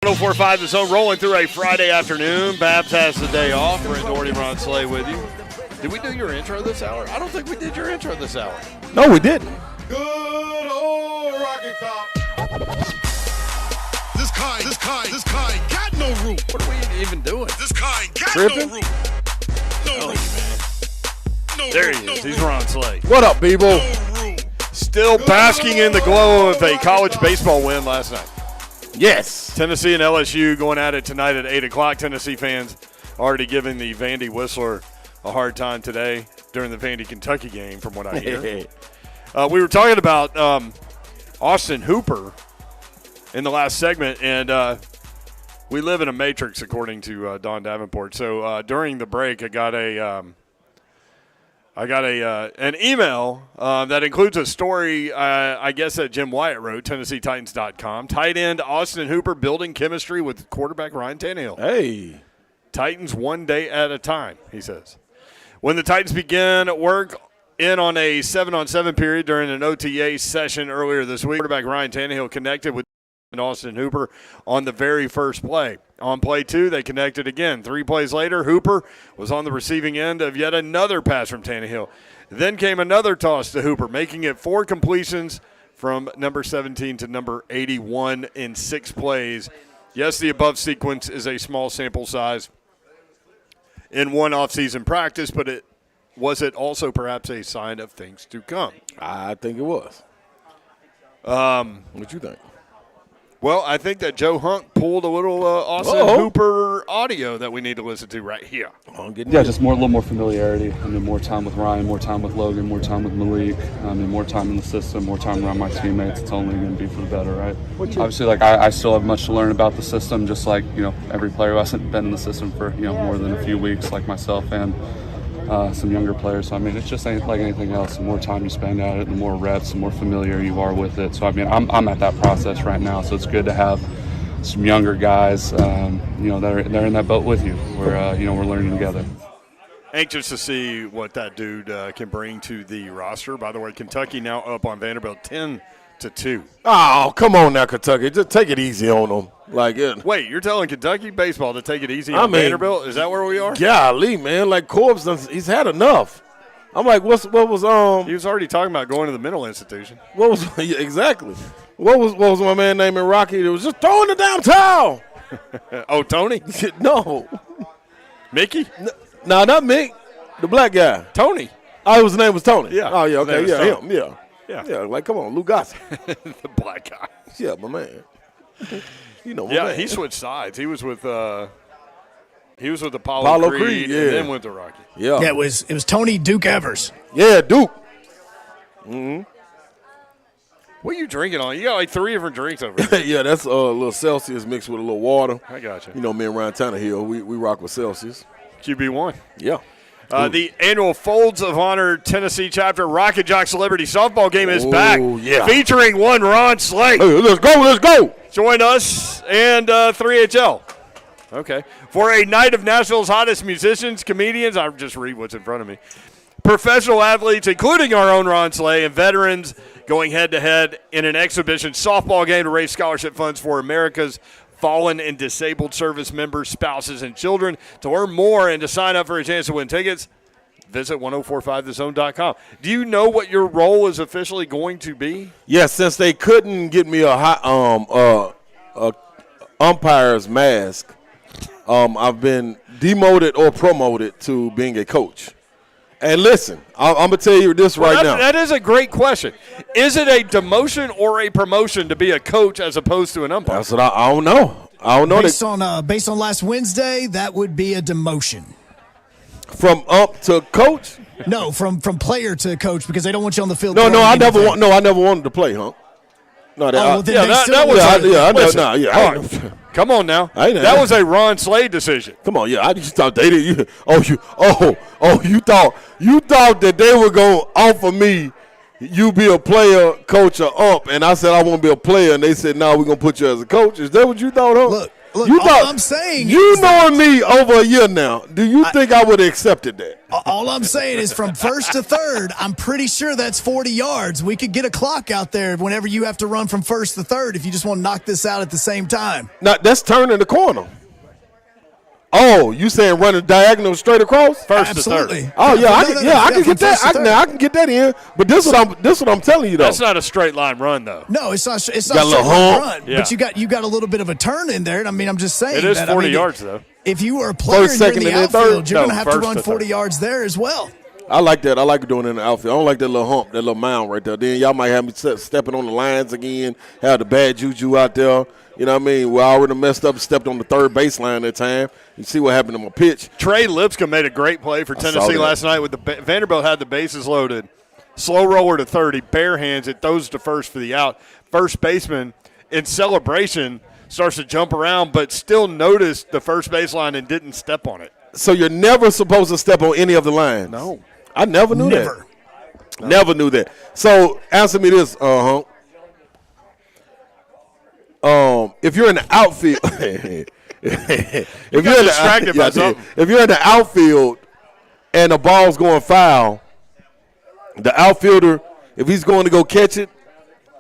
104.5 The Zone, rolling through a Friday afternoon. Babs has the day off. Brent Doherty, Ron Slay with you. Did we do your intro this hour? I don't think we did your intro this hour. No, we didn't. Good old Rocket Top. This kind got no room. What are we even doing? This kind got Tripping? no room. No room. No There room, he no is. He's room, Ron Slay. What up, people? no room. Still basking in the glow of a college baseball win last night. Yes. Tennessee and LSU going at it tonight at 8 o'clock. Tennessee fans already giving the Vandy Whistler a hard time today during the Vandy-Kentucky game, from what I hear. We were talking about Austin Hooper in the last segment, and we live in a matrix, according to Don Davenport. So during the break, I got an email that includes a story, I guess, that Jim Wyatt wrote, TennesseeTitans.com. Tight end Austin Hooper building chemistry with quarterback Ryan Tannehill. Hey. Titans one day at a time, he says. When the Titans began work in on a 7-on-7 period during an OTA session earlier this week, quarterback Ryan Tannehill connected with Austin Hooper on the very first play. On play 2, they connected again. 3 plays later, Hooper was on the receiving end of yet another pass from Tannehill. Then came another toss to Hooper, making it 4 completions from number 17 to number 81 in 6 plays. Yes, the above sequence is a small sample size in one offseason practice, but was it also perhaps a sign of things to come? I think it was. What you think? Well, I think that Joe Hunk pulled a little Austin Hooper audio that we need to listen to right here. Just a little more familiarity. I mean, more time with Ryan, more time with Logan, more time with Malik. I mean, more time in the system, more time around my teammates. It's only going to be for the better, right? Obviously, I still have much to learn about the system, just like, every player who hasn't been in the system for, more than a few weeks, like myself and some younger players. So, I mean, it's just like anything else. The more time you spend at it, the more reps, the more familiar you are with it. So, I mean, I'm at that process right now. So it's good to have some younger guys, they're in that boat with you. We're learning together. Anxious to see what that dude can bring to the roster. By the way, Kentucky now up on Vanderbilt 10-2. Oh, come on now, Kentucky. Just take it easy on them. Wait, you're telling Kentucky baseball to take it easy on Vanderbilt? Is that where we are? Golly, man. Like, Corbs, he's had enough. I'm like, what was He was already talking about going to the mental institution. What was exactly? What was my man naming Rocky? It was just throwing it downtown. Oh, Tony? No. Mickey? No, not Mick. The black guy. Tony. Oh, his name was Tony. Yeah. Oh, yeah, okay. Yeah, Tony. him. Yeah. Yeah. Like, come on, Lou Gossett. The black guy. Yeah, my man. My man. He switched sides. He was with Apollo Creed, yeah. and then went to Rocky. Yeah. Yeah, it was Tony Duke Evers. Yeah, Duke. Mm-hmm. What are you drinking on? You got like 3 different drinks over there. Yeah, that's a little Celsius mixed with a little water. I got you. Me and Ryan Tannehill, we rock with Celsius. QB1. Yeah. The annual Folds of Honor Tennessee chapter Rocket Jock Celebrity Softball game is back, featuring one Ron Slay. Hey, let's go. Join us and 3HL. Okay. For a night of Nashville's hottest musicians, comedians, I'll just read what's in front of me, professional athletes, including our own Ron Slay, and veterans going head-to-head in an exhibition softball game to raise scholarship funds for America's fallen and disabled service members, spouses, and children. To learn more and to sign up for a chance to win tickets, visit 1045thezone.com. Do you know what your role is officially going to be? Yes, since they couldn't get me a umpire's mask, I've been demoted or promoted to being a coach. And listen, I'm going to tell you this right now. That is a great question. Is it a demotion or a promotion to be a coach as opposed to an umpire? That's what I don't know. Based on last Wednesday, that would be a demotion. From ump to coach? No, from player to coach, because they don't want you on the field. No, I never wanted to play, huh? No, come on now. That was a Ron Slade decision. Come on, I just thought they did. You thought that they were gonna offer me, you be a player, coach, or ump, and I said I want to be a player, and they said, no, we're gonna put you as a coach. Is that what you thought, huh? Look, Look, You all thought I'm saying you is that- knowing me over a year now. Do you think I would have accepted that? All I'm saying is from first to third, I'm pretty sure that's 40 yards. We could get a clock out there whenever you have to run from first to third if you just want to knock this out at the same time. Now that's turning the corner. Oh, you saying running diagonal straight across? First Absolutely. to third. Oh yeah, I No, can, no, I no, can from get that. first to third. I can get that in. But this what I'm telling you though. That's not a straight line run, though. No, it's not. It's Got not a straight little line hump. run, Yeah. but you got a little bit of a turn in there. I mean, I'm just saying It is that, 40 I mean, yards, though. If you were a player First, and you're in second, the and then third? outfield, you're No, going to have to first run to 40 third. yards there as well. I like that. I like doing it in the outfield. I don't like that little hump, that little mound right there. Then y'all might have me stepping on the lines again, have the bad juju out there. You know what I mean? Well, I already messed up and stepped on the third baseline that time. You see what happened to my pitch. Trey Lipscomb made a great play for saw Tennessee that. last night with the Vanderbilt had the bases loaded. Slow roller to third. He bare hands it, throws to first for the out. First baseman in celebration starts to jump around, but still noticed the first baseline and didn't step on it. So you're never supposed to step on any of the lines? No. I never knew Never. that. Never knew that. So answer me this, if you're in the outfield, if you're got distracted by something. if you're in the outfield and the ball's going foul, the outfielder, if he's going to go catch it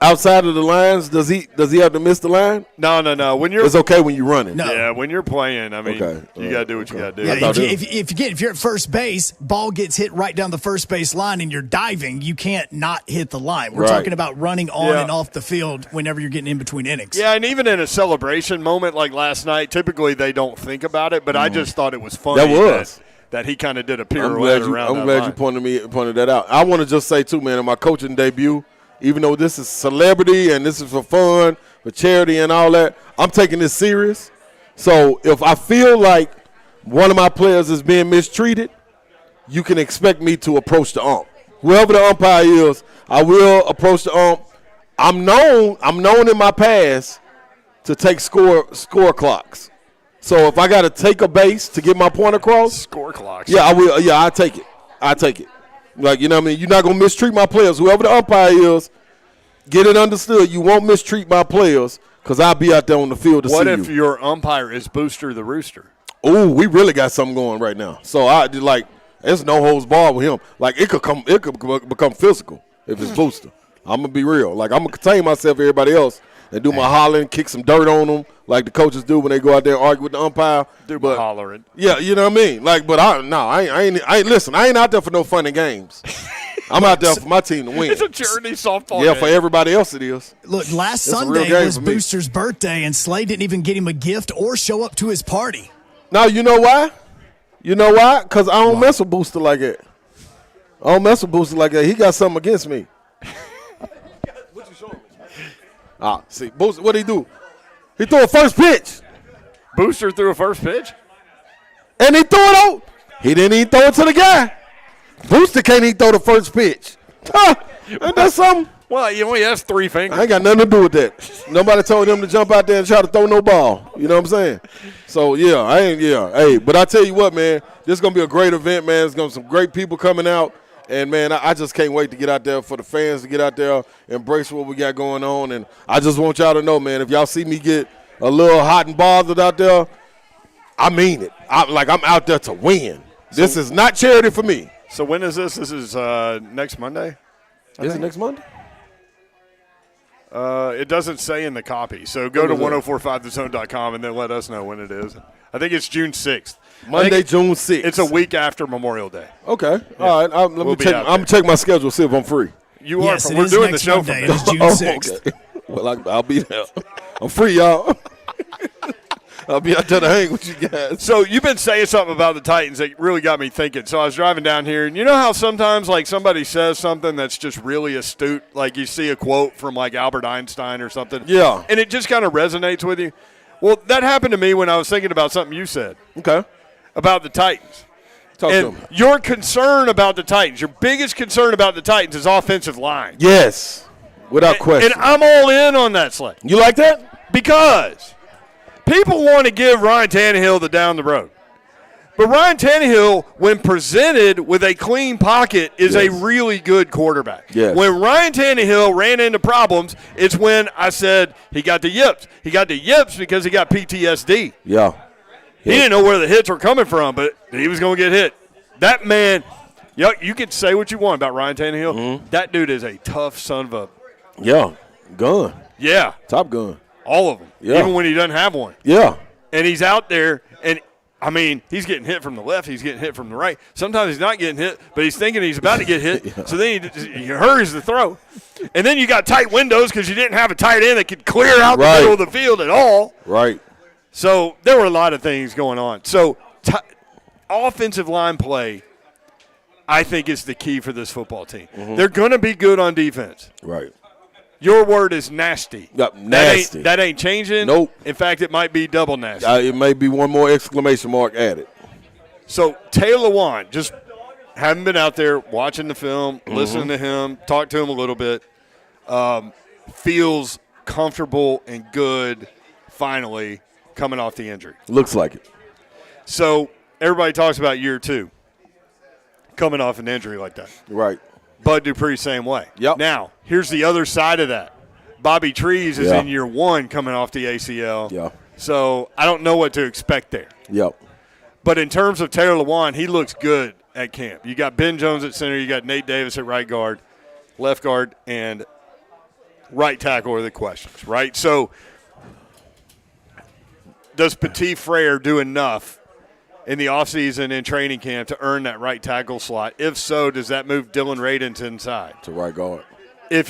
outside of the lines, does he have to miss the line? No. When you're It's okay when you're running. No. yeah, when you're playing, I mean, Okay. you got to do what you got to do. Yeah, thought if you're at first base, ball gets hit right down the first base line and you're diving, you can't not hit the line. We're Right. talking about running on Yeah. and off the field whenever you're getting in between innings. Yeah, and even in a celebration moment like last night, typically they don't think about it, but I just thought it was funny That was. that he kind of did a I'm pirouette glad you, around I'm glad you pointed that out. I want to just say too, man, in my coaching debut, even though this is celebrity and this is for fun, for charity and all that, I'm taking this serious. So if I feel like one of my players is being mistreated, you can expect me to approach the ump. Whoever the umpire is, I will approach the ump. I'm known in my past to take score clocks. So if I got to take a base to get my point across, Score clocks. yeah, I will. Yeah, I take it. Like, you know what I mean? You're not going to mistreat my players. Whoever the umpire is, get it understood. You won't mistreat my players because I'll be out there on the field to What see if you. your umpire is Booster the Rooster? Oh, we really got something going right now. So I did like, there's no holds barred with him. Like it could become physical if it's Booster. I'm gonna be real. Like I'm gonna contain myself, everybody else, and do my hollering, kick some dirt on them, like the coaches do when they go out there and argue with the umpire. But hollering. Yeah, you know what I mean. Like, but I ain't. Listen, I ain't out there for no fun and games. I'm out there for my team to win. It's a charity softball Yeah, game. for everybody else it is. Look, last It's a real Sunday game was for me. Booster's birthday, and Slade didn't even get him a gift or show up to his party. Now you know why? You know why? Because I don't mess with Booster like that. I don't mess with Booster like that. He got something against me. What you showing me? See, Booster, what he do? He threw a first pitch, Booster threw a first pitch? and he threw it out. He didn't even throw it to the guy. Booster can't even throw the first pitch. Huh, ain't that something? Well, he only has 3 fingers. I ain't got nothing to do with that. Nobody told him to jump out there and try to throw no ball. You know what I'm saying? So, hey, but I tell you what, man, this is going to be a great event, man. There's going to be some great people coming out. And, man, I just can't wait to get out there for the fans to get out there, embrace what we got going on. And I just want y'all to know, man, if y'all see me get a little hot and bothered out there, I mean it. I'm out there to win. This is not charity for me. So when is this? This is next Monday? Is it next Monday? It doesn't say in the copy. So go to When is it? 1045thezone.com and then let us know when it is. I think it's June 6th. Monday, June 6th. It's a week after Memorial Day. Okay. All right. Let We'll me be check. out I'm there. check my schedule, see if I'm free. You Yes, are. it We're is doing the next show Monday. from It is June Oh, 6th. okay. Well, I'll be there. I'm free, y'all. I'll be out there to hang with you guys. So you've been saying something about the Titans that really got me thinking. So I was driving down here, and you know how sometimes like somebody says something that's just really astute, like you see a quote from like Albert Einstein or something. Yeah. And it just kind of resonates with you. Well, that happened to me when I was thinking about something you said Okay. about the Titans. Talk to And him. your concern about the Titans, your biggest concern about the Titans is offensive line. Yes. Without question. And I'm all in on that, Slay. You like that? Because people want to give Ryan Tannehill the down the road. But Ryan Tannehill, when presented with a clean pocket, is a really good quarterback. Yes. When Ryan Tannehill ran into problems, it's when I said he got the yips. He got the yips because he got PTSD. Yeah. He didn't know where the hits were coming from, but he was going to get hit. That man, you can say what you want about Ryan Tannehill. Mm-hmm. That dude is a tough son of a – Yeah. Gun. yeah. Top gun. All of them. Yeah. Even when he doesn't have one. Yeah. And he's out there, and – I mean, he's getting hit from the left. He's getting hit from the right. Sometimes he's not getting hit, but he's thinking he's about to get hit. Yeah. So then he hurries to throw. And then you got tight windows because you didn't have a tight end that could clear out the middle of the field at all. Right. So there were a lot of things going on. So offensive line play, I think, is the key for this football team. Mm-hmm. They're going to be good on defense. Right. Your word is nasty. Yep, nasty. That ain't changing. Nope. In fact, it might be double nasty. It may be one more exclamation mark added. So Taylor Lewan, just haven't been out there watching the film, listening to him, talk to him a little bit, feels comfortable and good finally coming off the injury. Looks like it. So everybody talks about year 2 coming off an injury like that. Right. Bud Dupree, same way. Yep. Now, here's the other side of that. Bobby Trees is in year 1 coming off the ACL. Yeah. So I don't know what to expect there. Yep. But in terms of Taylor Lewan, he looks good at camp. You got Ben Jones at center. You got Nate Davis at right guard, left guard, and right tackle are the questions, right? So does Petit Frere do enough in the offseason and training camp to earn that right tackle slot? If so, does that move Dylan Radin to inside? To right guard. If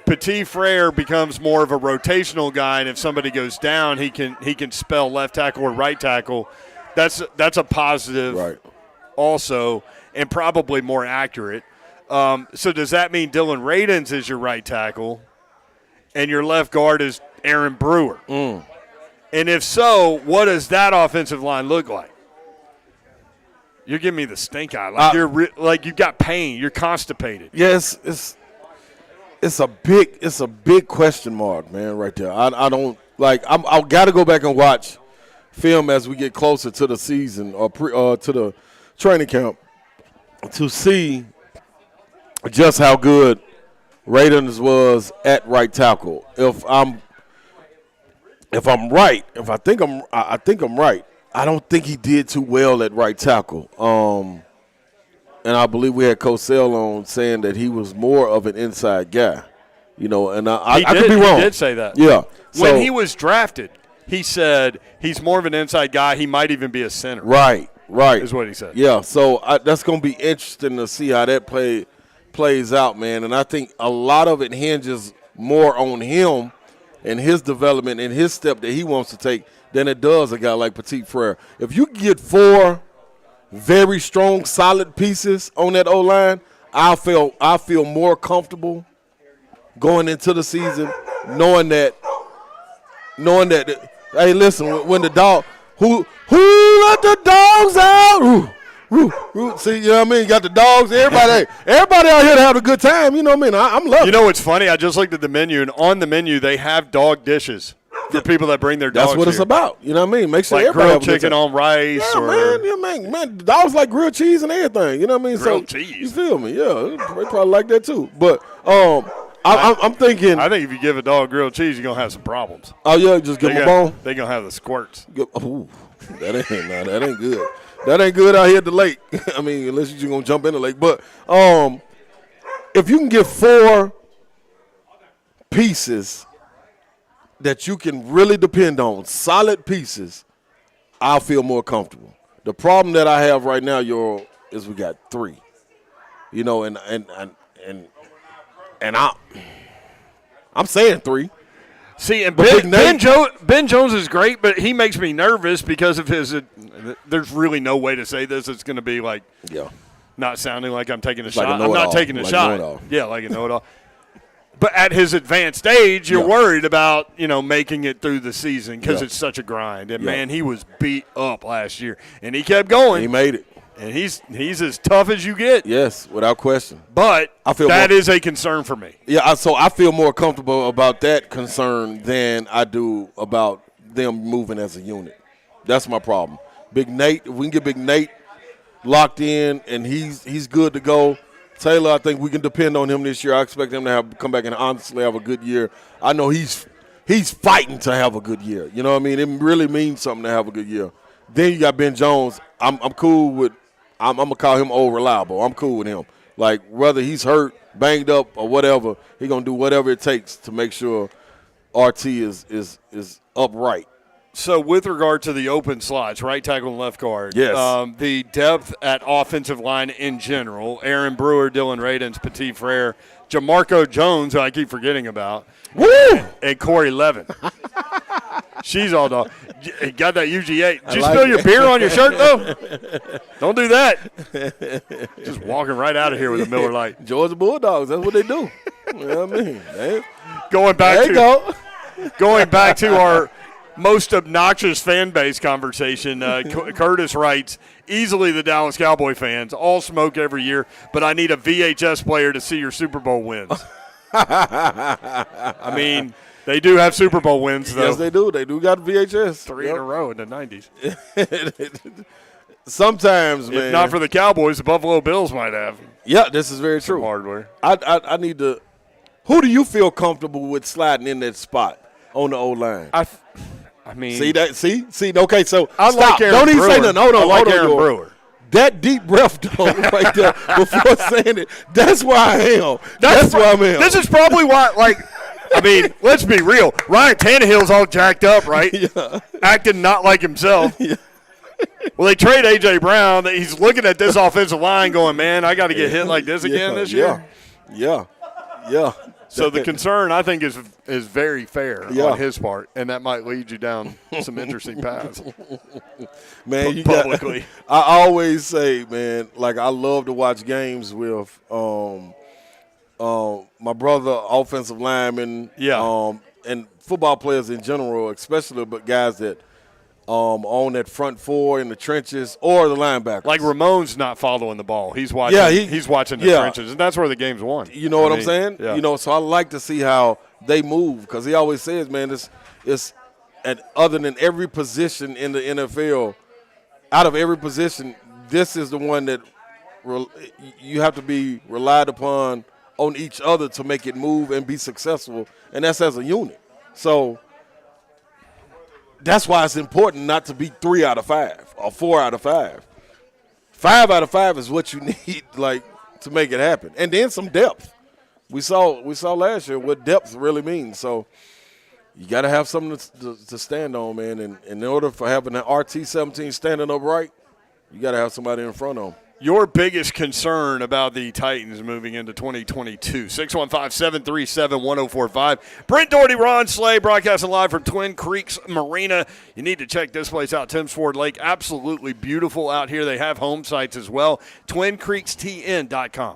Petit Frere becomes more of a rotational guy, and if somebody goes down, he can spell left tackle or right tackle. That's a positive, right. Also, and probably more accurate. So does that mean Dylan Radins is your right tackle, and your left guard is Aaron Brewer? And if so, what does that offensive line look like? You're giving me the stink eye. Like you've got pain. You're constipated. Yes, it's a big question mark, man, right there. I don't like. I've got to go back and watch film as we get closer to the season or to the training camp to see just how good Radins was at right tackle. If I'm right, I think I'm right. I don't think he did too well at right tackle. And I believe we had Cosell on saying that he was more of an inside guy. And I could be wrong. He did say that. Yeah. When he was drafted, he said he's more of an inside guy. He might even be a center. Right. Is what he said. Yeah, so that's going to be interesting to see how that plays out, man. And I think a lot of it hinges more on him and his development and his step that he wants to take than it does a guy like Petit Frere. If you get 4 very strong, solid pieces on that O-line, I feel more comfortable going into the season knowing that. Hey, listen, when the dog who let the dogs out? See, you know what I mean? You got the dogs. Everybody out here to have a good time. You know what I mean? I'm loving it. You know what's funny? I just looked at the menu, and on the menu they have dog dishes for people that bring their dogs. That's what it's about. You know what I mean? Make sure like everybody grilled have a good chicken time. on rice. Yeah, man, dogs like grilled cheese and everything. You know what I mean? Grilled cheese. You feel me? Yeah, they probably like that too. But I'm thinking. I think if you give a dog grilled cheese, you're gonna have some problems. Oh yeah, just give them a bone. They're gonna have the squirts. Ooh, that ain't good. That ain't good out here at the lake. I mean, unless you're just gonna jump in the lake. But if you can get 4 pieces that you can really depend on, solid pieces, I'll feel more comfortable. The problem that I have right now, is we got 3. And I'm saying 3. See, and Ben Jones is great, but he makes me nervous because of his there's really no way to say this. It's going to be like not sounding like I'm taking a shot. I'm not taking a shot. Yeah, like a know-it-all. But at his advanced age, you're worried about, making it through the season because it's such a grind. And, man, he was beat up last year. And he kept going. He made it. And he's as tough as you get. Yes, without question. But that is a concern for me. Yeah, so I feel more comfortable about that concern than I do about them moving as a unit. That's my problem. Big Nate, if we can get Big Nate locked in and he's good to go. Taylor, I think we can depend on him this year. I expect him to come back and honestly have a good year. I know he's fighting to have a good year. You know what I mean? It really means something to have a good year. Then you got Ben Jones. I'm cool with. I'm gonna call him old reliable. I'm cool with him. Like whether he's hurt, banged up, or whatever, he gonna do whatever it takes to make sure RT is upright. So with regard to the open slots, right tackle and left guard, Yes. The depth at offensive line in general, Aaron Brewer, Dylan Radens, Petit Frere, Jamarco Jones, who I keep forgetting about, Woo! and Corey Levin. She's all dog. Got that UGA. Did you like spill your it. beer on your shirt, though? Don't do that. Just walking right out of here with a Miller Lite. Georgia Bulldogs, that's what they do. You know what I mean? Going There back to our most obnoxious fan base conversation, Curtis writes, easily the Dallas Cowboy fans, all smoke every year, but I need a VHS player to see your Super Bowl wins. I mean, they do have Super Bowl wins, though. Yes, they do. They do got VHS. 3 in a row in the 90s. Sometimes, man. If not for the Cowboys, the Buffalo Bills might have. Yeah, this is very true. Hardware. I need to – who do you feel comfortable with sliding in that spot on the O-line? I mean, See that? See? Okay, so I stop. like Aaron Don't even Brewer. say nothing. Hold on. I like hold on, Aaron George. Brewer. That deep breath, though, right there, before saying it, that's why I am. That's why I'm in. This is probably why, I mean, let's be real. Ryan Tannehill's all jacked up, right? Yeah. Acting not like himself. Yeah. Well, they trade A.J. Brown. He's looking at this offensive line going, man, I got to get hit like this again this year. Yeah. So the concern, I think, is very fair Yeah. on his part, and that might lead you down some interesting paths. Man, you publicly. I always say, man, like I love to watch games with my brother, offensive linemen, and football players in general, especially but guys that on that front four in the trenches or the linebackers. Like Ramon's not following the ball. He's watching. Yeah, he's watching the trenches, and that's where the game's won. You know what I'm saying? Yeah. You know, so I like to see how they move because he always says, man, it's and other than every position in the NFL, out of every position, this is the one that you have to be relied upon on each other to make it move and be successful, and that's as a unit. So that's why it's important not to be 3 out of 5 or 4 out of 5. 5 out of 5 is what you need, like, to make it happen, and then some depth. We saw last year what depth really means. So you got to have something to stand on, man. And in order for having an RT-17 standing upright, you got to have somebody in front of them. Your biggest concern about the Titans moving into 2022, 615-737-1045. Brent Doherty, Ron Slay, broadcasting live from Twin Creeks Marina. You need to check this place out, Timms Ford Lake. Absolutely beautiful out here. They have home sites as well. TwinCreeksTN.com.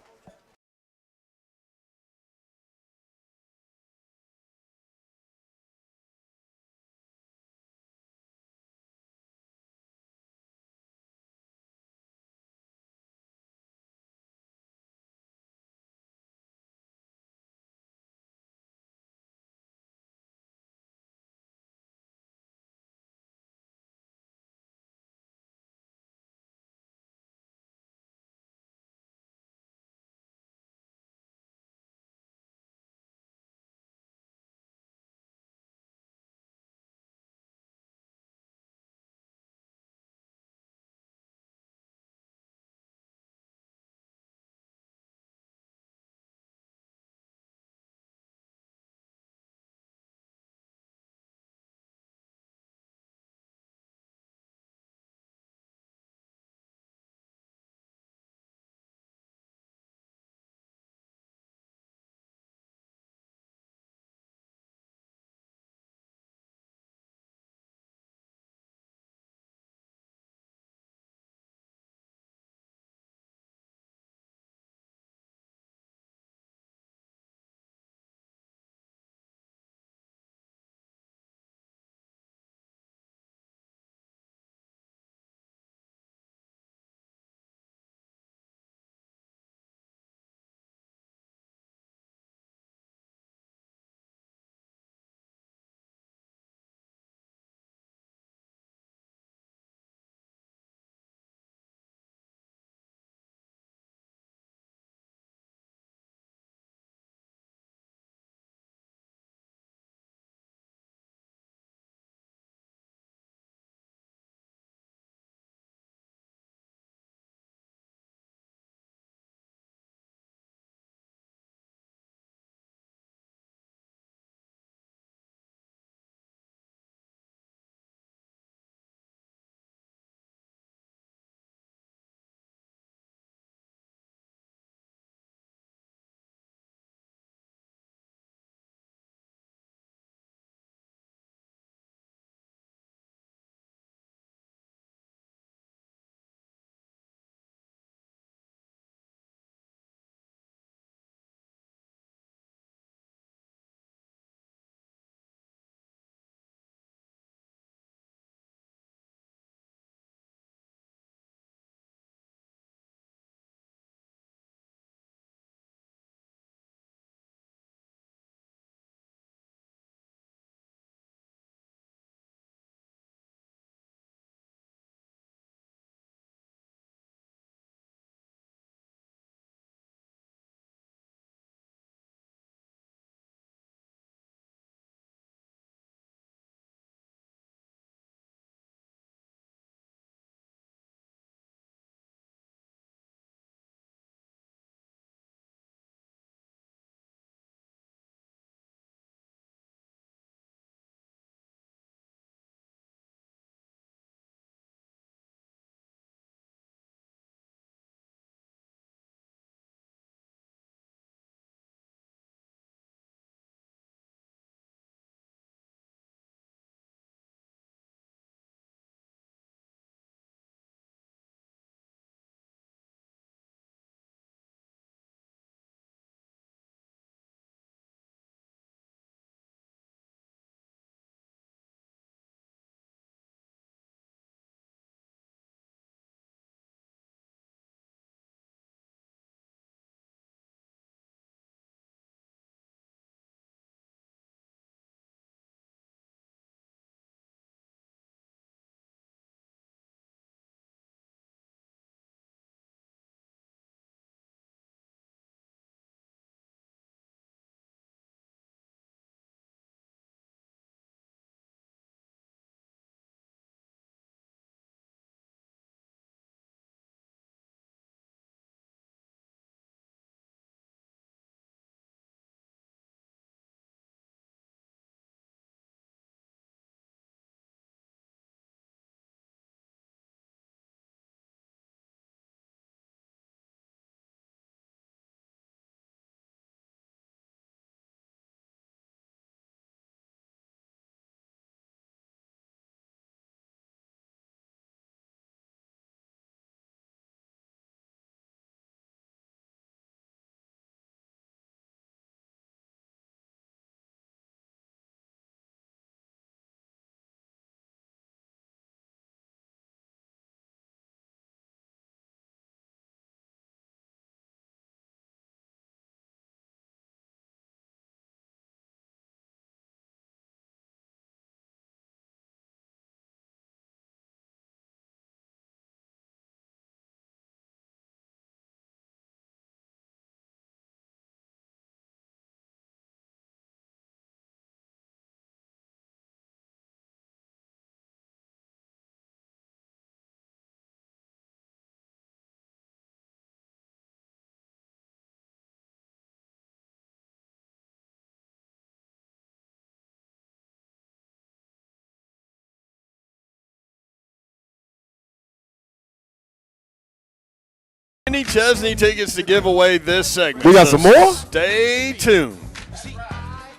Kenny Chesney tickets to give away this segment. We got some more? Stay tuned.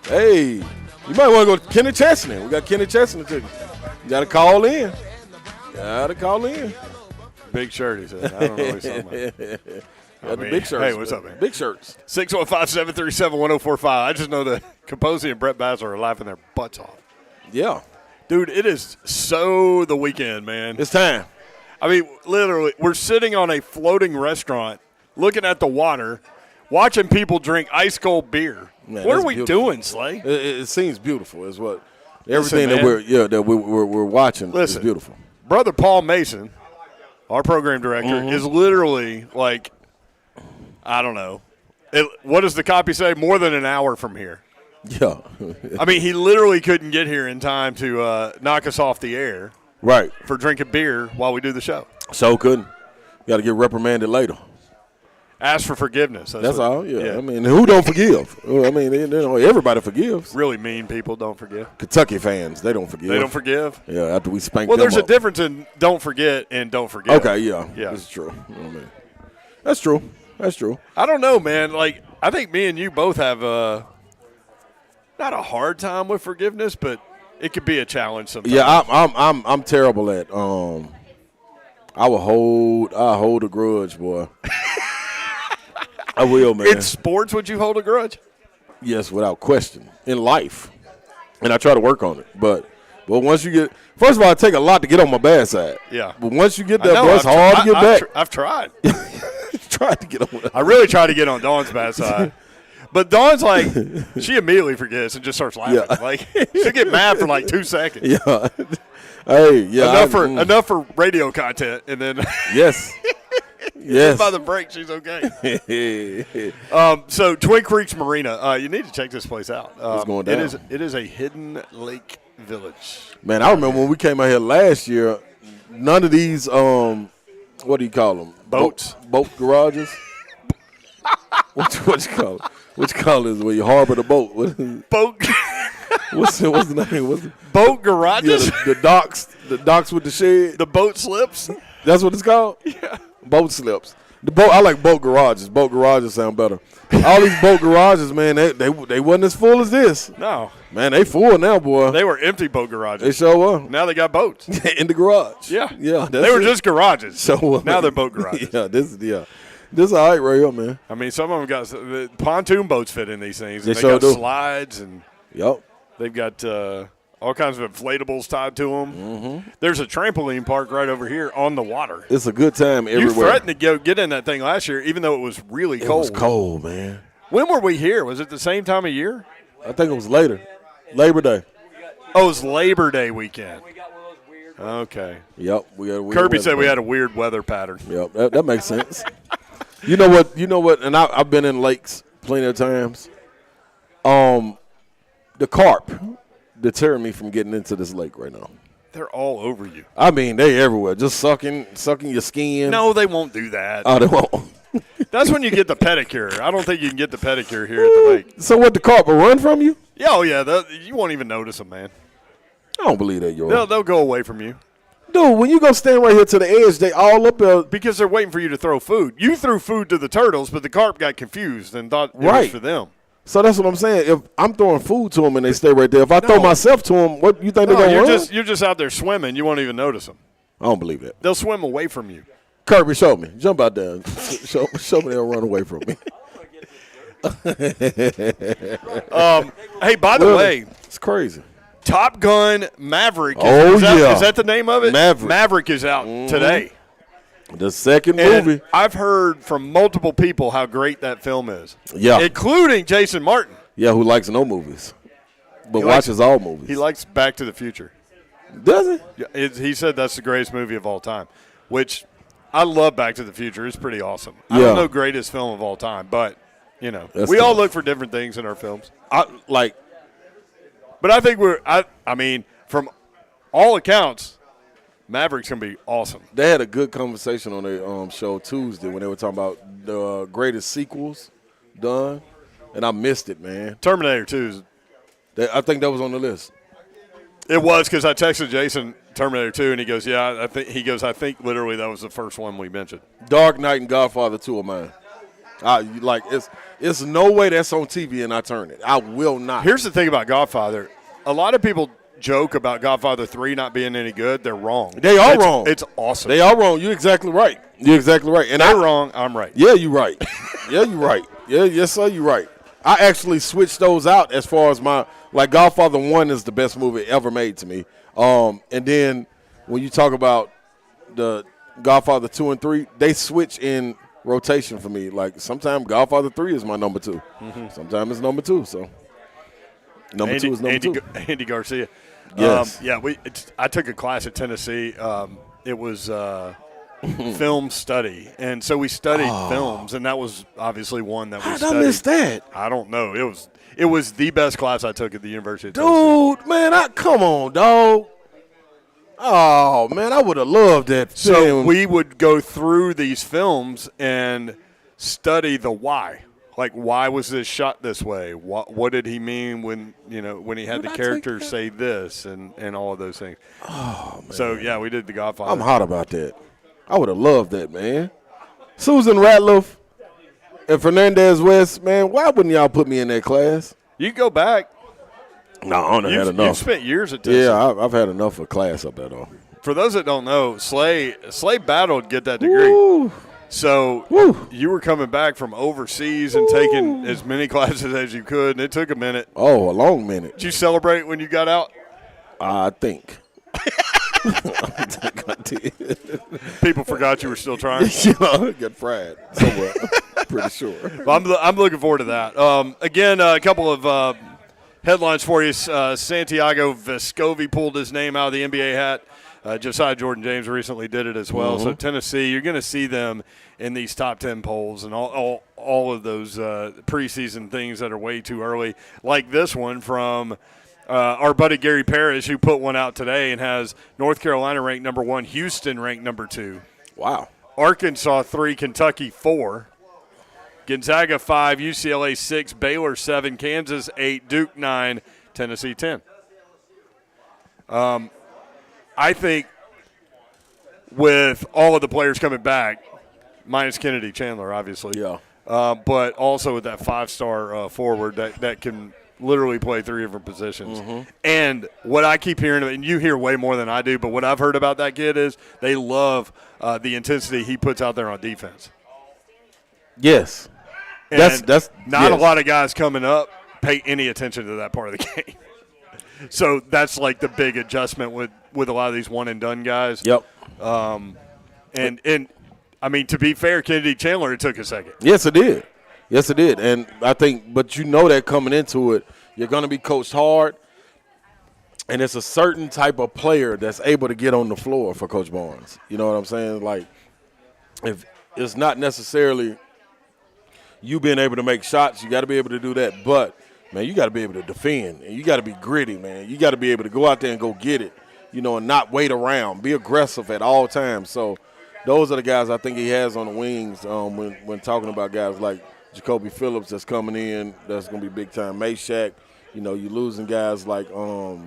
Hey, you might want to go to Kenny Chesney. We got Kenny Chesney tickets. You got to call in. Big shirt, he said. I don't know what he's talking about. The big shirts. Hey, what's up, man? Big shirts. 615-737-1045. I just know that Capozzi and Brett Bassler are laughing their butts off. Yeah. Dude, it is so the weekend, man. It's time. I mean, literally, we're sitting on a floating restaurant looking at the water, watching people drink ice cold beer. Man, what are that's we beautiful. doing, Slay? It seems beautiful is what Listen, everything that we're watching Listen. is beautiful. Brother Paul Mason, our program director, is literally like, I don't know. What does the copy say? More than an hour from here. Yeah. I mean, he literally couldn't get here in time to knock us off the air Right. for drinking beer while we do the show. So couldn't. Got to get reprimanded later. Ask for forgiveness. That's all. Yeah. I mean, who don't forgive? I mean, everybody forgives. Really mean people don't forgive. Kentucky fans, they don't forgive. They don't forgive? Yeah, after we spank Well, them there's a up. difference in don't forget and don't forget. Okay, yeah. That's true. I mean, that's true. That's true. I don't know, man. Like, I think me and you both have not a hard time with forgiveness, but it could be a challenge sometimes. Yeah, I'm terrible at I hold a grudge, boy. I will, man. In sports, would you hold a grudge? Yes, without question. In life. And I try to work on it. But once you get – first of all, it take a lot to get on my bad side. Yeah. But once you get there, boy, it's hard to get back. I've tried. Tried to get on I really tried to get on Dawn's bad side. But Dawn's like, she immediately forgets and just starts laughing. Yeah. Like, she'll get mad for like 2 seconds. Yeah. Hey, yeah. Enough for radio content, and then Yes. Yes. by the break, she's okay. So Twin Creeks Marina, you need to check this place out. What's going down? It is a hidden lake village. Man, I remember when we came out here last year, none of these, what do you call them? Boats. Boat garages? what you call it? What you call it where you harbor the boat? Boat. What's the name? Boat garages. The docks with the shed. The boat slips. That's what it's called. Yeah. Boat slips. I like boat garages. Boat garages sound better. All these boat garages, man, they wasn't as full as this. No. Man, they full now, boy. They were empty boat garages. They sure were. Now they got boats. In the garage. Yeah. Yeah. They were just garages. So now they're boat garages. Yeah. This is all right right here, man. I mean, some of them got the pontoon boats fit in these things. They And they sure got do. slides and Yep. they've got all kinds of inflatables tied to them. Mm-hmm. There's a trampoline park right over here on the water. It's a good time everywhere. You threatened to get in that thing last year, even though it was really cold. It was cold, man. When were we here? Was it the same time of year? I think it was later. Labor Day. Oh, it was Labor Day weekend. Okay. Yep. We had a weird Kirby weather said we pattern. had a weird weather pattern. Yep. That makes sense. You know what? And I've been in lakes plenty of times. The carp deter me from getting into this lake right now. They're all over you. I mean, they everywhere, just sucking your skin. No, they won't do that. Oh, they won't. That's when you get the pedicure. I don't think you can get the pedicure here at the lake. So what? The carp will run from you? Yeah, oh yeah, you won't even notice them, man. I don't believe that, yo. They'll go away from you Dude, when you go stand right here to the edge, they all up there. because they're waiting for you to throw food. You threw food to the turtles, but the carp got confused and thought it was Right. for them. So that's what I'm saying. If I'm throwing food to them and they stay right there, if I throw myself to them, what you think No, they're going to run? you're just out there swimming. You won't even notice them. I don't believe that. They'll swim away from you. Kirby, show me. Jump out there. show me they'll run away from me. Hey, by the way, It's crazy. Top Gun Maverick. Oh, yeah. Is that the name of it? Maverick. Maverick is out today. The second And movie. I've heard from multiple people how great that film is. Yeah. Including Jason Martin. Yeah, who likes no movies, but He likes- watches all movies. He likes Back to the Future. Does he? Yeah, he said that's the greatest movie of all time, which I love Back to the Future. It's pretty awesome. I Yeah. don't know greatest film of all time, but, you know, That's we all tough. look for different things in our films. Like, But I think I mean, from all accounts, Maverick's going to be awesome. they had a good conversation on their show Tuesday when they were talking about the greatest sequels done, and I missed it, man. Terminator 2 I think that was on the list. It was because I texted Jason Terminator 2, and he goes, yeah, I think literally that was the first one we mentioned. Dark Knight and Godfather 2 of mine. It's no way that's on TV and I turn it. I will not. Here's the thing about Godfather. A lot of people joke about Godfather 3 not being any good. They're wrong. They are wrong. It's awesome. They are wrong. You're exactly right. And they're wrong. I'm right. Yeah, you're right. Yeah, you're right. Yeah, yes, sir, you're right. I actually switched those out as far as Godfather 1 is the best movie ever made to me. And then when you talk about the Godfather 2 and 3, they switch in rotation for me. Like sometimes Godfather 3 is my number 2. Mm-hmm. Sometimes it's number 2. So number 2 is number 2. Andy Garcia. Yes. I took a class at Tennessee. It was film study, and so we studied films, and that was obviously one that we studied. How did I miss that? I don't know. It was the best class I took at the University of Tennessee. Dude, man, come on, dog. Oh, man, I would have loved that. So we would go through these films and study the why. Like, why was this shot this way? What did he mean when he had the characters say this and all of those things? Oh, man. So, yeah, we did The Godfather. I'm hot about that. I would have loved that, man. Susan Ratliff and Fernandez West, man, why wouldn't y'all put me in that class? You go back. No, I don't had enough. You've spent years at Tennessee. Yeah, I've had enough of class up there, though. For those that don't know, Slay battled to get that degree. Woo. So you were coming back from overseas and taking as many classes as you could, and it took a minute. Oh, a long minute. Did you celebrate when you got out? I think. I did. People forgot you were still trying. I got fried somewhere. Pretty sure. Well, I'm looking forward to that. Again, a couple of headlines for you. Santiago Vescovi pulled his name out of the NBA hat. Josiah Jordan-James recently did it as well. Mm-hmm. So Tennessee, you're going to see them in these top 10 polls and all of those preseason things that are way too early, like this one from our buddy Gary Parrish, who put one out today and has North Carolina ranked number 1, Houston ranked number 2. Wow. Arkansas 3, Kentucky 4, Gonzaga 5, UCLA 6, Baylor 7, Kansas 8, Duke 9, Tennessee 10. I think with all of the players coming back, minus Kennedy Chandler, obviously. Yeah. But also with that 5-star forward that can literally play 3 different positions. Mm-hmm. And what I keep hearing, and you hear way more than I do, but what I've heard about that kid is they love the intensity he puts out there on defense. Yes. And that's not a lot of guys coming up pay any attention to that part of the game. So that's like the big adjustment with a lot of these one-and-done guys. Yep. And I mean, to be fair, Kennedy Chandler, it took a second. Yes, it did. Yes, it did. And I think, but you know that coming into it, you're going to be coached hard, and it's a certain type of player that's able to get on the floor for Coach Barnes. You know what I'm saying? Like, if it's not necessarily you being able to make shots, you got to be able to do that. But, man, you got to be able to defend, and you got to be gritty, man. You got to be able to go out there and go get it, and not wait around. Be aggressive at all times. So those are the guys I think he has on the wings when talking about guys like Jacoby Phillips that's coming in. That's going to be big-time. Meshack, you're losing guys like Powell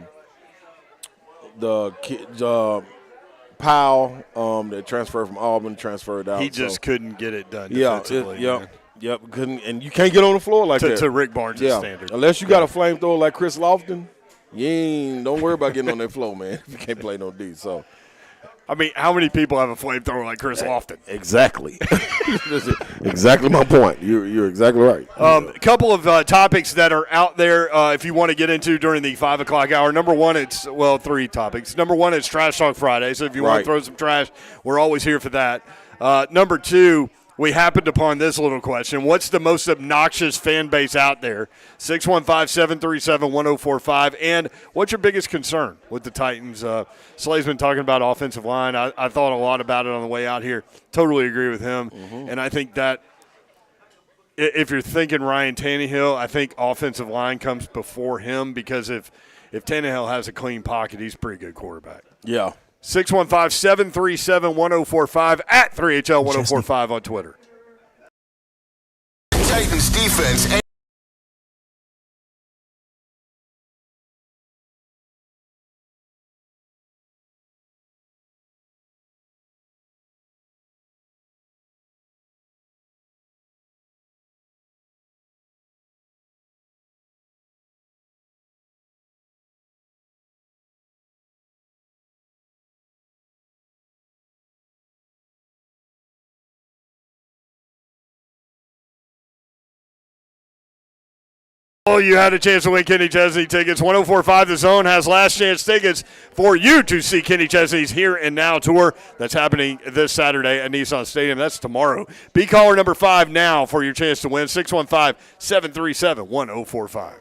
that transferred from Auburn, transferred out. He just couldn't get it done defensively. Yep, couldn't, and you can't get on the floor like that. To Rick Barnes' standard. Unless you got a flamethrower like Chris Lofton, don't worry about getting on that floor, man, if you can't play no D. So, I mean, how many people have a flamethrower like Chris Lofton? Exactly. Exactly my point. You're exactly right. A couple of topics that are out there if you want to get into during the 5 o'clock hour. Number one, 3 topics. Number one, it's Trash Talk Friday. So if you want to throw some trash, we're always here for that. Number 2, we happened upon this little question. What's the most obnoxious fan base out there? 615-737-1045. And what's your biggest concern with the Titans? Slay's been talking about offensive line. I thought a lot about it on the way out here. Totally agree with him. Mm-hmm. And I think that if you're thinking Ryan Tannehill, I think offensive line comes before him because if Tannehill has a clean pocket, he's a pretty good quarterback. Yeah. 615-737-1045 at 3HL1045 on Twitter. Titans defense. Oh, you had a chance to win Kenny Chesney tickets. 104.5 The Zone has last chance tickets for you to see Kenny Chesney's Here and Now tour. That's happening this Saturday at Nissan Stadium. That's tomorrow. Be caller number 5 now for your chance to win. 615-737-1045.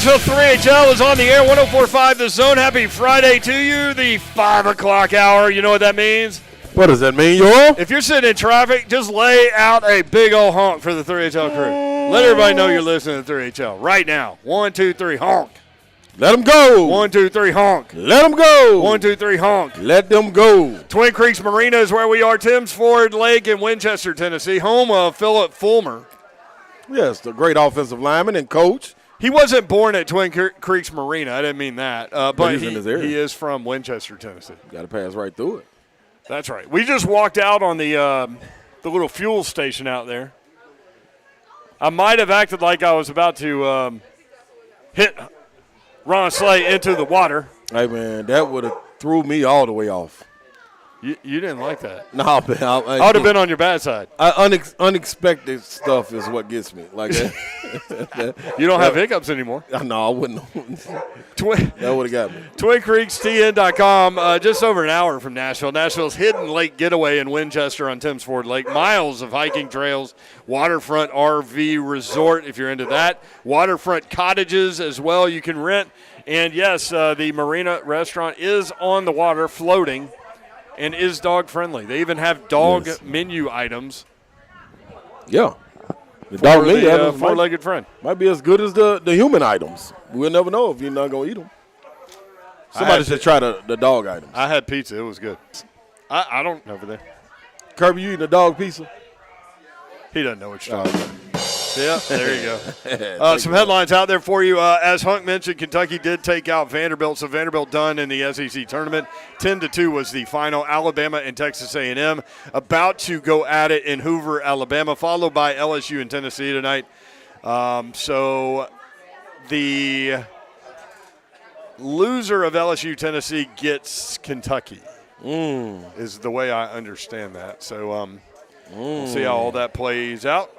Nashville 3HL is on the air, 104.5 The Zone. Happy Friday to you, the 5 o'clock hour. You know what that means? What does that mean, y'all? If you're sitting in traffic, just lay out a big old honk for the 3HL crew. Let everybody know you're listening to 3HL right now. 1, 2, 3, honk. Let them go. 1, 2, 3, honk. Let them go. 1, 2, 3, honk. Let them go. Twin Creeks Marina is where we are. Tim's Ford Lake in Winchester, Tennessee, home of Philip Fulmer. Yes, the great offensive lineman and coach. He wasn't born at Twin Creeks Marina. I didn't mean that. But he's in his area. He is from Winchester, Tennessee. Got to pass right through it. That's right. We just walked out on the little fuel station out there. I might have acted like I was about to hit Ron Slay into the water. Hey, man, that would have threw me all the way off. You didn't like that. No, man. I would have been on your bad side. Unexpected stuff is what gets me. Like that. You don't have hiccups anymore. No, I wouldn't. Twin, That would have got me. TwinCreeksTN.com, just over an hour from Nashville. Nashville's hidden lake getaway in Winchester on Tim's Ford Lake. Miles of hiking trails, waterfront RV resort if you're into that. Waterfront cottages as well you can rent. And, yes, the Marina restaurant is on the water floating and is dog-friendly. They even have dog menu items. Yeah. The dog menu the items four-legged friend. might be as good as the human items. We'll never know if you're not going to eat them. Somebody should try the dog items. I had pizza. It was good. I don't over there. Kirby, you eating a dog pizza? He doesn't know what you're talking about. Yeah, there you go. Some headlines out there for you. As Hunk mentioned, Kentucky did take out Vanderbilt, so Vanderbilt done in the SEC tournament. 10-2 was the final. Alabama and Texas A&M about to go at it in Hoover, Alabama, followed by LSU and Tennessee tonight. So the loser of LSU-Tennessee gets Kentucky is the way I understand that. So we'll see how all that plays out.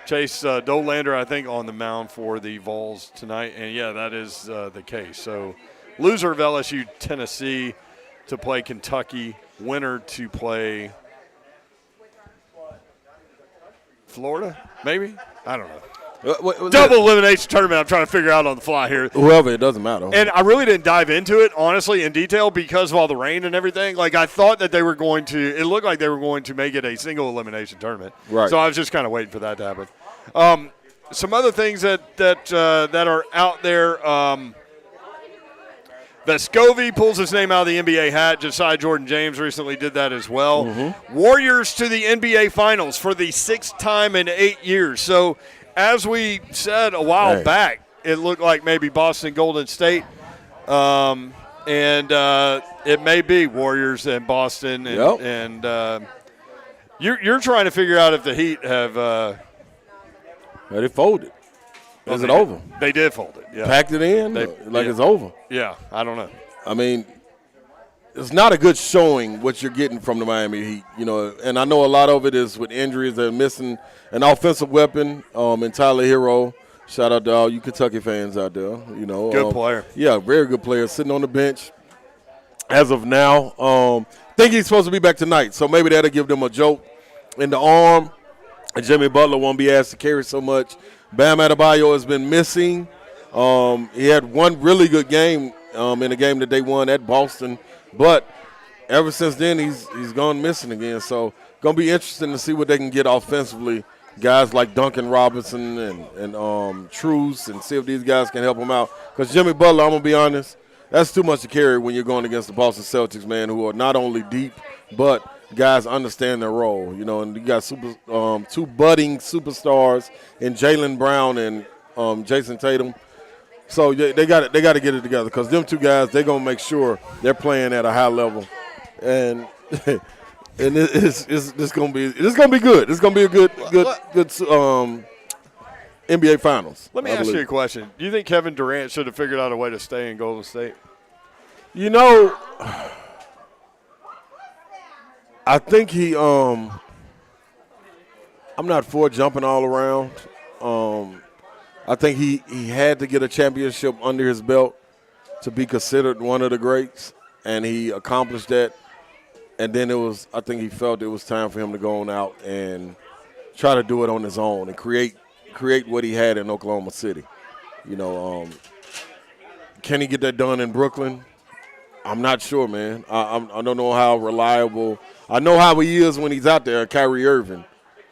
Chase Dolander, I think, on the mound for the Vols tonight. And, yeah, that is the case. So, loser of LSU, Tennessee to play Kentucky. Winner to play Florida, maybe? I don't know. Double elimination tournament I'm trying to figure out on the fly here. Whoever, it doesn't matter. And I really didn't dive into it, honestly, in detail because of all the rain and everything. Like, I thought that they were going to – it looked like they were going to make it a single elimination tournament. Right. So I was just kind of waiting for that to happen. Some other things that are out there, Vescovi pulls his name out of the NBA hat. Josiah Jordan-James recently did that as well. Mm-hmm. Warriors to the NBA Finals for the 6th time in 8 years. So, as we said a while back, it looked like maybe Boston Golden State, and it may be Warriors and Boston. And you're trying to figure out if the Heat have they folded. Is it over? They did fold it. Yeah. Packed it in it's over. Yeah, I don't know. I mean, it's not a good showing what you're getting from the Miami Heat, and I know a lot of it is with injuries. They're missing an offensive weapon in Tyler Hero. Shout out to all you Kentucky fans out there. Good player. Yeah, very good player, sitting on the bench as of now. Think he's supposed to be back tonight, so maybe that'll give them a jolt in the arm. And Jimmy Butler won't be asked to carry so much. Bam Adebayo has been missing. He had one really good game in a game that they won at Boston, but ever since then he's gone missing again. So gonna be interesting to see what they can get offensively. Guys like Duncan Robinson and Truce, and see if these guys can help him out. Because Jimmy Butler, I'm gonna be honest, that's too much to carry when you're going against the Boston Celtics, man, who are not only deep but guys understand their role, and you got two budding superstars in Jaylen Brown and Jason Tatum. So they got to get it together because them two guys, they're gonna make sure they're playing at a high level, and it's gonna be good. It's gonna be a good NBA Finals. Let me ask you a question. Do you think Kevin Durant should have figured out a way to stay in Golden State? I think he I'm not for jumping all around. I think he had to get a championship under his belt to be considered one of the greats, and he accomplished that. And then I think he felt it was time for him to go on out and try to do it on his own and create what he had in Oklahoma City. Can he get that done in Brooklyn? I'm not sure, man. I don't know how reliable. I know how he is when he's out there, Kyrie Irving.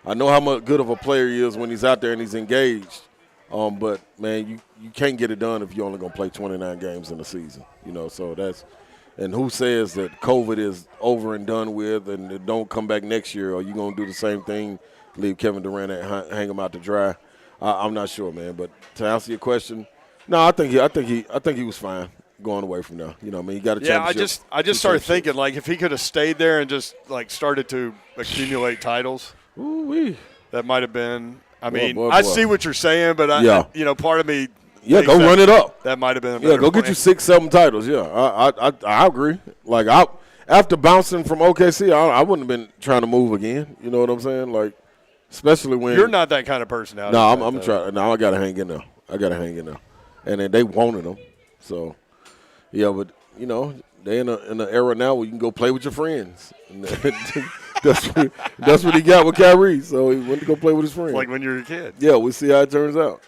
I know how much good of a player he is when he's out there and he's engaged. But, man, you can't get it done if you're only going to play 29 games in a season. So that's – and who says that COVID is over and done with and it don't come back next year, or you going to do the same thing, leave Kevin Durant and hang him out to dry? I'm not sure, man. But to answer your question, no, I think he was fine going away from there. He got a championship. Yeah, I just started thinking, like, if he could have stayed there and just, like, started to accumulate titles, that might have been – I mean, I see what you're saying, but, part of me – yeah, go run it up. That might have been a better go get you 6-7 titles. Yeah, I agree. Like, after bouncing from OKC, I wouldn't have been trying to move again. You know what I'm saying? Like, especially when – You're not that kind of personality. No, I'm trying – no, I got to hang in there. And then they wanted him. So, yeah, but, they're in an era now where you can go play with your friends. That's what he got with Kyrie. So he went to go play with his friends. Like when you were a kid. Yeah, we'll see how it turns out.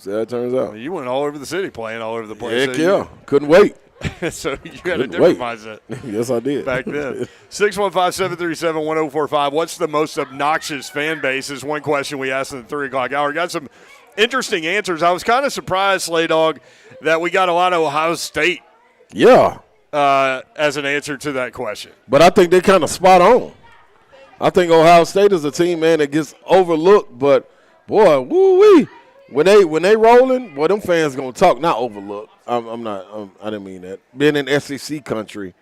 You went all over the city playing all over the place. Heck yeah. Couldn't wait. So you had a different mindset. Yes, I did. Back then. 615-737-1045. What's the most obnoxious fan base is one question we asked in the 3 o'clock hour. Got some interesting answers. I was kind of surprised, Slay Dog, that we got a lot of Ohio State. Yeah. As an answer to that question. But I think they're kind of spot on. I think Ohio State is a team, man, that gets overlooked. But, boy, woo-wee. When they rolling, boy, them fans going to talk, not overlooked. I didn't mean that. Being in SEC country,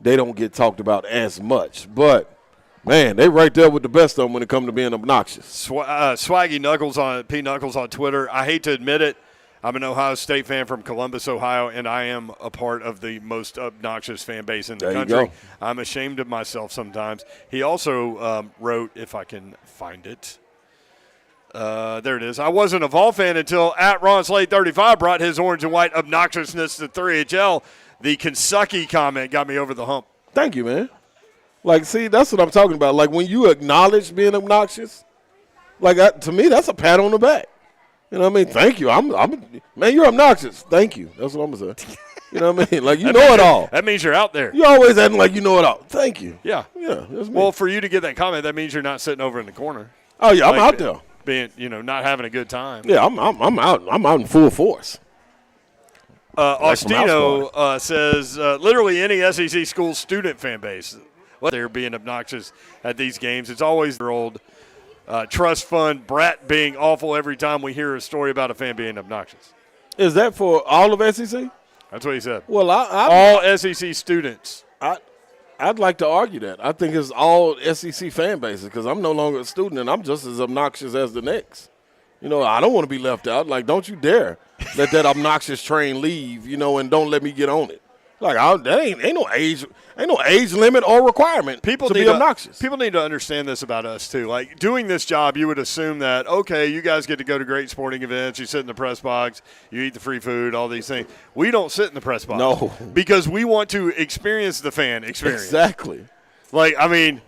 they don't get talked about as much. But, man, they right there with the best of them when it comes to being obnoxious. Swaggy Knuckles P. Knuckles on Twitter. I hate to admit it. I'm an Ohio State fan from Columbus, Ohio, and I am a part of the most obnoxious fan base in the country. I'm ashamed of myself sometimes. He also wrote, if I can find it, there it is. I wasn't a Vol fan until @RonSlade35 brought his orange and white obnoxiousness to 3HL. The Kentucky comment got me over the hump. Thank you, man. Like, see, that's what I'm talking about. Like, when you acknowledge being obnoxious, like, to me, that's a pat on the back. You know what I mean? Thank you. Man, you're obnoxious. Thank you. That's what I'm going to say. You know what I mean? Like, you know it all. That means you're out there. You're always acting like you know it all. Thank you. Yeah. Yeah, that's me. Well, for you to get that comment, that means you're not sitting over in the corner. Oh, yeah, I'm out there. Being, not having a good time. Yeah, I'm out. I'm out in full force. Austino says, literally any SEC school student fan base, they're being obnoxious at these games. It's always their old trust fund brat being awful every time we hear a story about a fan being obnoxious. Is that for all of SEC? That's what he said. Well, all SEC students. I'd like to argue that. I think it's all SEC fan bases because I'm no longer a student and I'm just as obnoxious as the next. I don't want to be left out. Like, don't you dare let that obnoxious train leave, and don't let me get on it. Like, that ain't no age limit or requirement to be obnoxious. People need to understand this about us, too. Like, doing this job, you would assume that, okay, you guys get to go to great sporting events, you sit in the press box, you eat the free food, all these things. We don't sit in the press box. No. Because we want to experience the fan experience. Exactly. Like, I mean,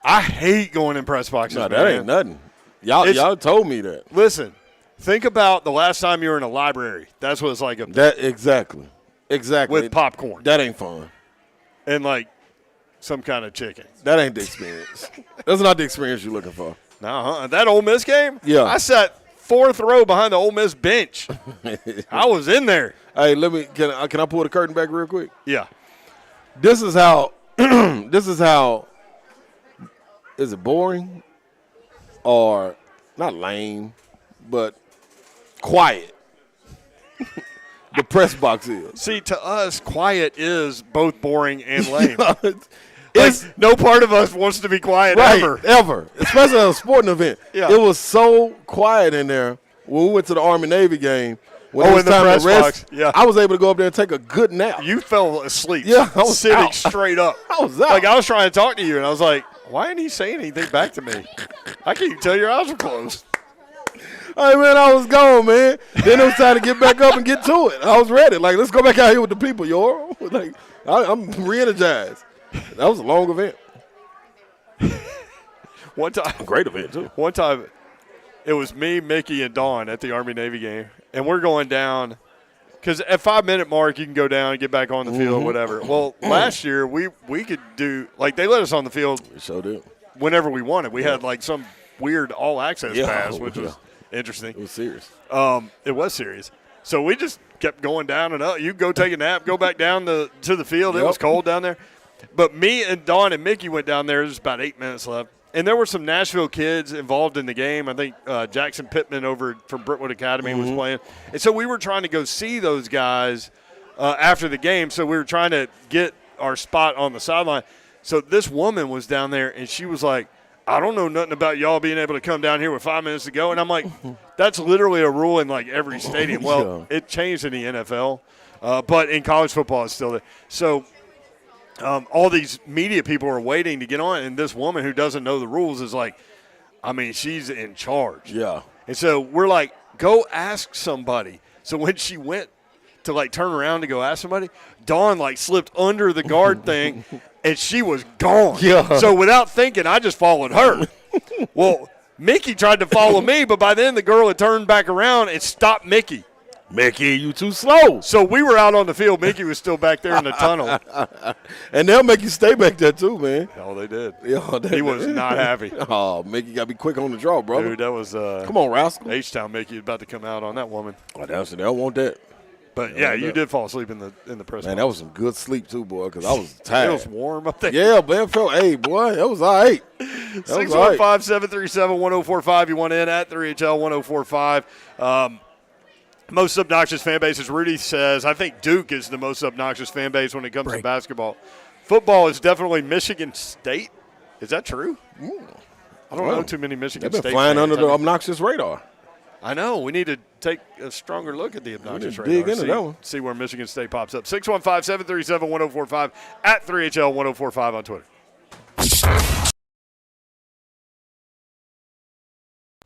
I hate going in press boxes. No, that ain't nothing. Y'all told me that. Listen, think about the last time you were in a library. That's what it's like up there. Exactly. With popcorn. That ain't fun. And, like, some kind of chicken. That ain't the experience. That's not the experience you're looking for. No, that Ole Miss game? Yeah. I sat 4th row behind the Ole Miss bench. I was in there. Hey, can I pull the curtain back real quick? Yeah. This is how is it boring or not lame, but quiet? The press box is. See, to us, quiet is both boring and lame. No part of us wants to be quiet ever. Especially at a sporting event. Yeah. It was so quiet in there when we went to the Army-Navy game. When it was in the time press to rest, box. Yeah. I was able to go up there and take a good nap. You fell asleep. Yeah, I was sitting out. straight up. I was out. Like, I was trying to talk to you, and I was like, why didn't he say anything back to me? I can't even tell your eyes were closed. Hey, man, I was gone, man. Then it was time to get back up and get to it. I was ready. Like, let's go back out here with the people, yo. Like, I'm re-energized. That was a long event. One time. A great event, too. One time it was me, Mickey, and Dawn at the Army-Navy game. And we're going down because at 5-minute mark, you can go down and get back on the field, whatever. Well, last year, we could do – like they let us on the field We sure did. whenever we wanted. We had like some weird all-access pass, which was interesting. It was serious. It was serious. So we just kept going down and up. You go take a nap, go back down to the field. It was cold down there. But me and Dawn and Mickey went down there. There's about 8 minutes left. And there were some Nashville kids involved in the game. I think Jackson Pittman over from Brentwood Academy was playing. And so we were trying to go see those guys after the game. So we were trying to get our spot on the sideline. So this woman was down there, and she was like, I don't know nothing about y'all being able to come down here with 5 minutes to go. And I'm like, that's literally a rule in like every stadium. Well, it changed in the NFL, but in college football it's still there. So all these media people are waiting to get on, and this woman who doesn't know the rules is like, I mean, she's in charge. Yeah. And so we're like, go ask somebody. So when she went to like turn around to go ask somebody, Dawn like slipped under the guard thing, and she was gone. Yeah. So without thinking, I just followed her. Well, Mickey tried to follow me, but by then the girl had turned back around and stopped Mickey. Mickey, you too slow. So we were out on the field. Mickey was still back there in the tunnel. And they'll make you stay back there too, man. Oh, they did. Yeah, He was not happy. Oh, Mickey got to be quick on the draw, brother. Dude, that was Come on, rascal. H-Town Mickey about to come out on that woman. Oh, they don't want that. But, yeah, you did fall asleep in the press Man, box. that was some good sleep too, boy, because I was tired. It was warm up there. Yeah, man, it felt, hey, boy, that was all right. 615-737-1045. You want in at 3HL 1045. Most obnoxious fan base, as Rudy says, I think Duke is the most obnoxious fan base when it comes to basketball. Football is definitely Michigan State. Is that true? I don't know too many Michigan They've State been flying fans. under the obnoxious radar. I know. We need to take a stronger look at the obnoxious We need to dig radar. into that one. See where Michigan State pops up. 615-737-1045 at 3HL 1045 on Twitter.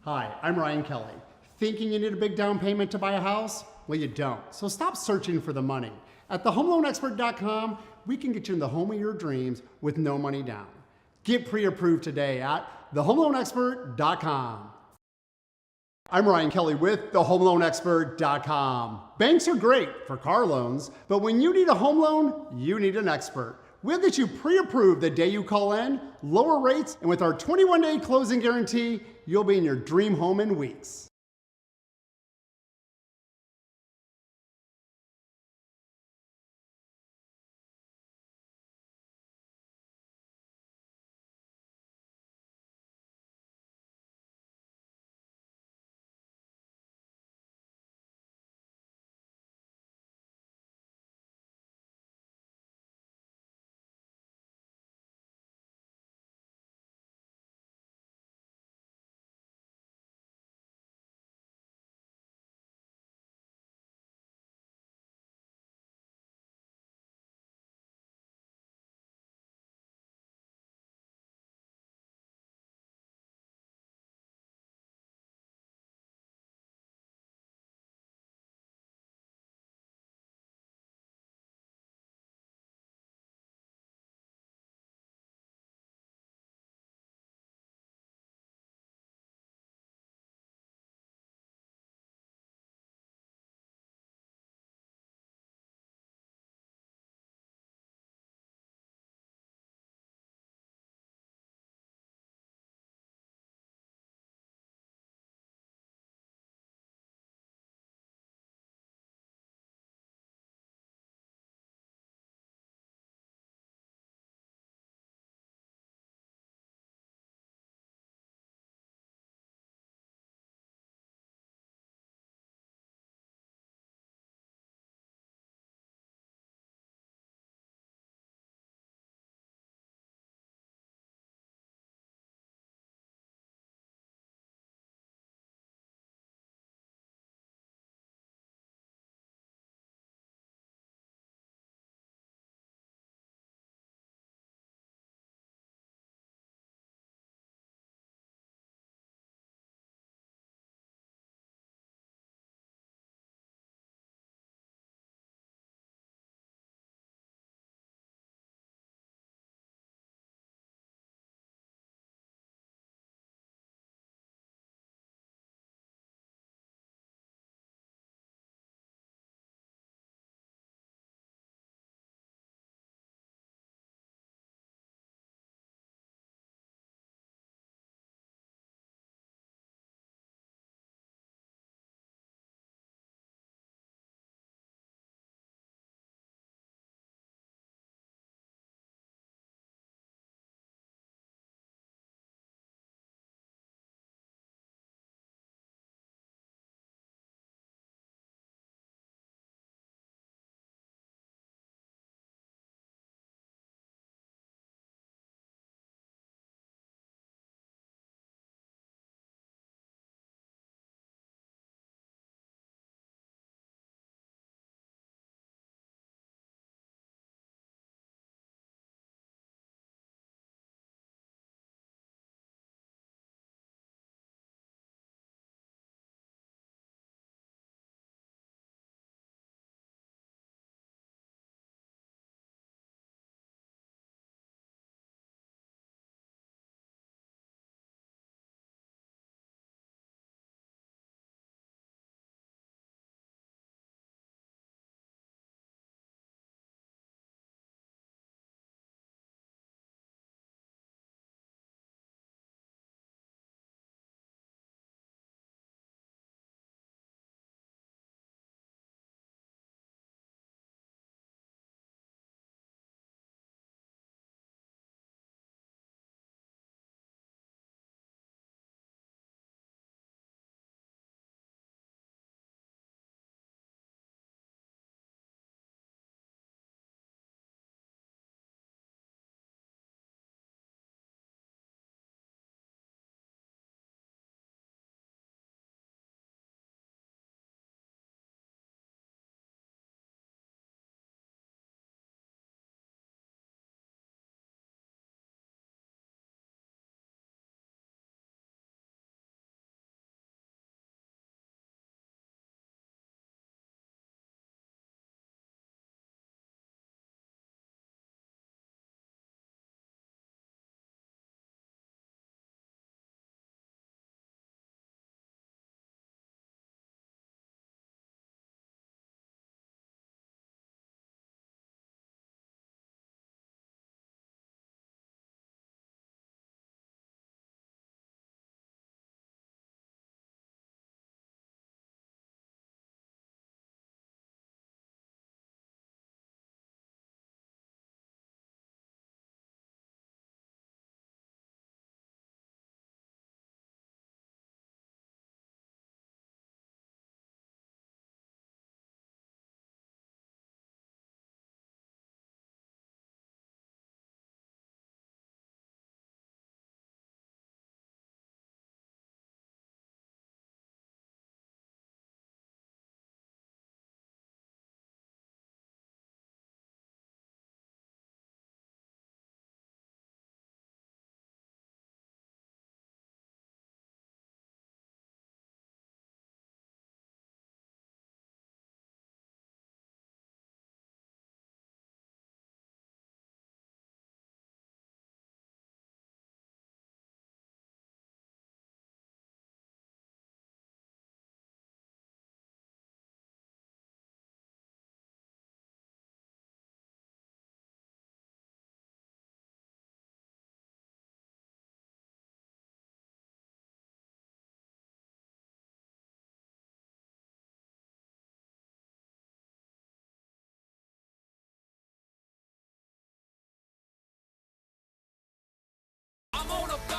Hi, I'm Ryan Kelly. Thinking you need a big down payment to buy a house? Well, you don't. So stop searching for the money. At thehomeloanexpert.com, we can get you in the home of your dreams with no money down. Get pre-approved today at thehomeloanexpert.com. I'm Ryan Kelly with thehomeloanexpert.com. Banks are great for car loans, but when you need a home loan, you need an expert. We'll get you pre-approved the day you call in, lower rates, and with our 21-day closing guarantee, you'll be in your dream home in weeks.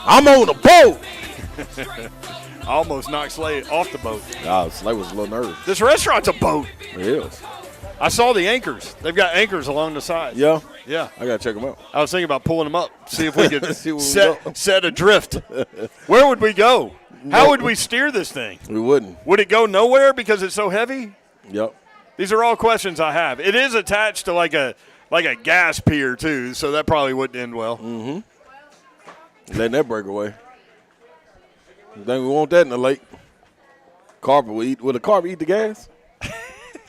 I'm on the boat. I almost knocked Slay off the boat. Nah, Slay was a little nervous. This restaurant's a boat. It is. I saw the anchors. They've got anchors along the side. Yeah? Yeah. I got to check them out. I was thinking about pulling them up, see if we could See where we go. set adrift. Where would we go? How would we steer this thing? We wouldn't. Would it go nowhere because it's so heavy? Yep. These are all questions I have. It is attached to like a gas pier too, so that probably wouldn't end well. Letting that break away. Think we want that in the lake. Carpet will eat. Will the carpet eat the gas?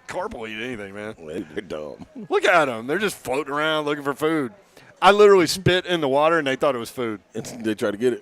Carp will eat anything, man. They're dumb. Look at them. They're just floating around looking for food. I literally spit in the water, and they thought it was food. They try to get it.